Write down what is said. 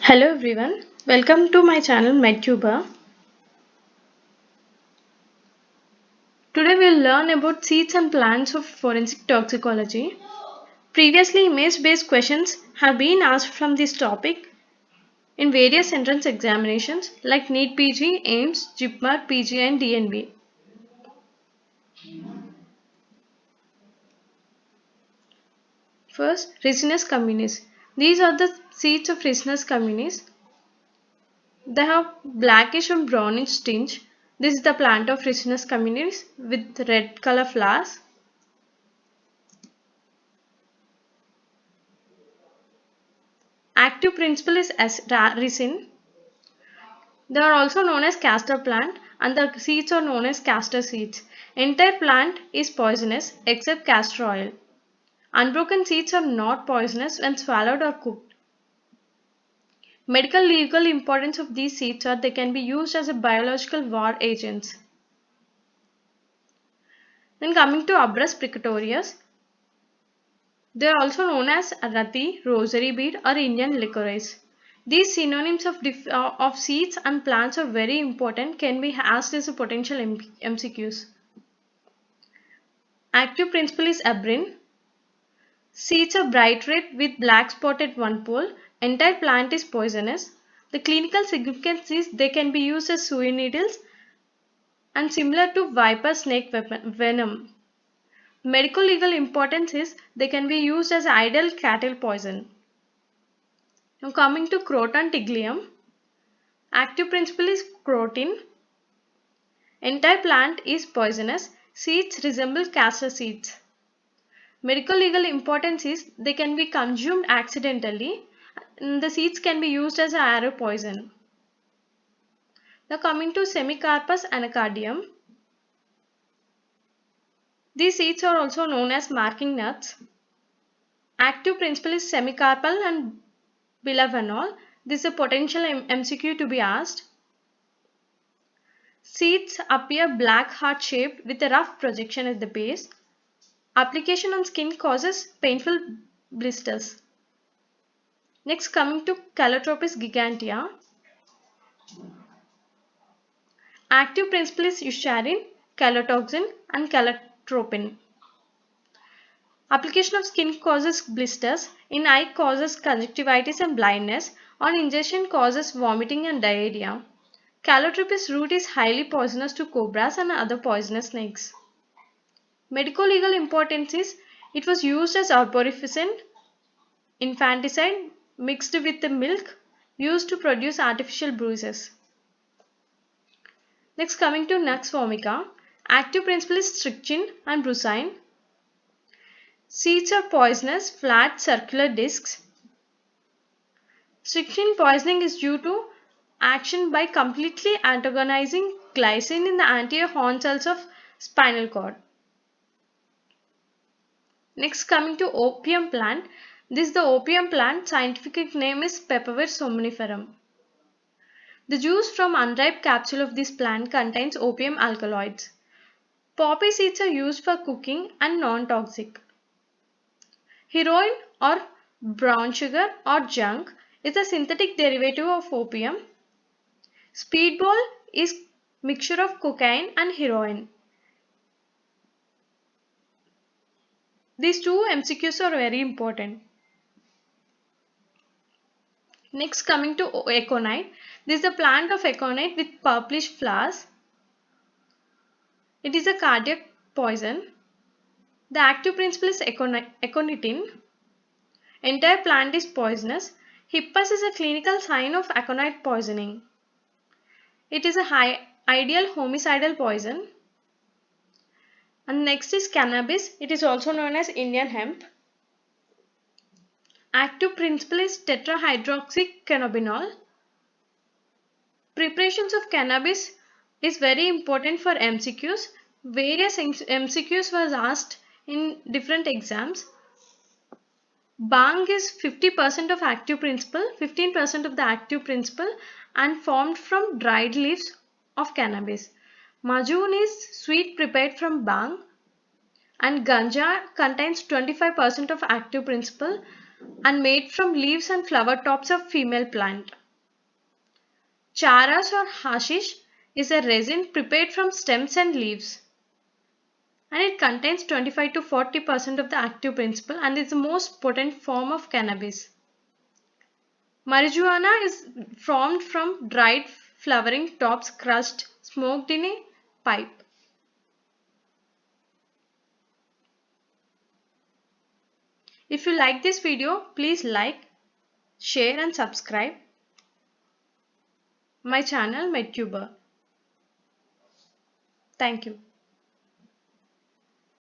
Hello everyone, welcome to my channel MedTuber. Today we'll learn about seeds and plants of forensic toxicology. Previously, image-based questions have been asked from this topic in various entrance examinations like NEET PG, AIMS, JIPMER, PG and DNB. First, Ricinus communis. These are the seeds of Ricinus communis. They have blackish and brownish tinge. This is the plant of Ricinus communis with red color flowers. Active principle is ricin. They are also known as castor plant and the seeds are known as castor seeds. Entire plant is poisonous except castor oil. Unbroken seeds are not poisonous when swallowed or cooked. Medical legal importance of these seeds are they can be used as a biological war agents. Then coming to Abrus precatorius, they are also known as rati, rosary bead or Indian licorice. These synonyms of seeds and plants are very important, can be asked as a potential MCQs. Active principle is abrin. Seeds are bright red with black spot at one pole. Entire plant is poisonous. The clinical significance is they can be used as sewing needles and similar to viper snake venom. Medical legal importance is they can be used as ideal cattle poison. Now coming to Croton tiglium. Active principle is crotin. Entire plant is poisonous. Seeds resemble castor seeds. Medical legal importance is they can be consumed accidentally. The seeds can be used as an arrow poison. Now coming to Semicarpus anacardium. These seeds are also known as marking nuts. Active principle is semicarpal and bilavanol. This is a potential MCQ to be asked. Seeds appear black heart shaped with a rough projection at the base. Application on skin causes painful blisters. Next coming to Calotropis gigantea. Active principle is eucerin, calotoxin and calotropin. Application of skin causes blisters, in eye causes conjunctivitis and blindness, on ingestion causes vomiting and diarrhea. Calotropis root is highly poisonous to cobras and other poisonous snakes. Medical legal importance is it was used as arborificin, infanticide mixed with the milk used to produce artificial bruises. Next coming to Nux vomica. Active principle is strychnine and brucine. Seeds are poisonous, flat circular discs. Strychnine poisoning is due to action by completely antagonizing glycine in the anterior horn cells of spinal cord. Next coming to opium plant. This is the opium plant, scientific name is Papaver somniferum. The juice from unripe capsule of this plant contains opium alkaloids. Poppy seeds are used for cooking and non-toxic. Heroin or brown sugar or junk is a synthetic derivative of opium. Speedball is mixture of cocaine and heroin. These two MCQs are very important. Next coming to aconite. This is a plant of aconite with purplish flowers. It is a cardiac poison. The active principle is aconitin. Entire plant is poisonous. Hippus is a clinical sign of aconite poisoning. It is a ideal homicidal poison. And next is cannabis. It is also known as Indian hemp. Active principle is tetrahydroxycannabinol. Preparations of cannabis is very important for MCQs. Various MCQs was asked in different exams. Bhang is 50% of active principle, 15% of the active principle and formed from dried leaves of cannabis. Majoon is sweet prepared from bhang and ganja contains 25% of active principle and made from leaves and flower tops of female plant. Charas or hashish is a resin prepared from stems and leaves, and it contains 25 to 40% of the active principle and is the most potent form of cannabis. Marijuana is formed from dried flowering tops crushed, smoked in a pipe. If you like this video, please like, share and subscribe my channel MedTuber. Thank you.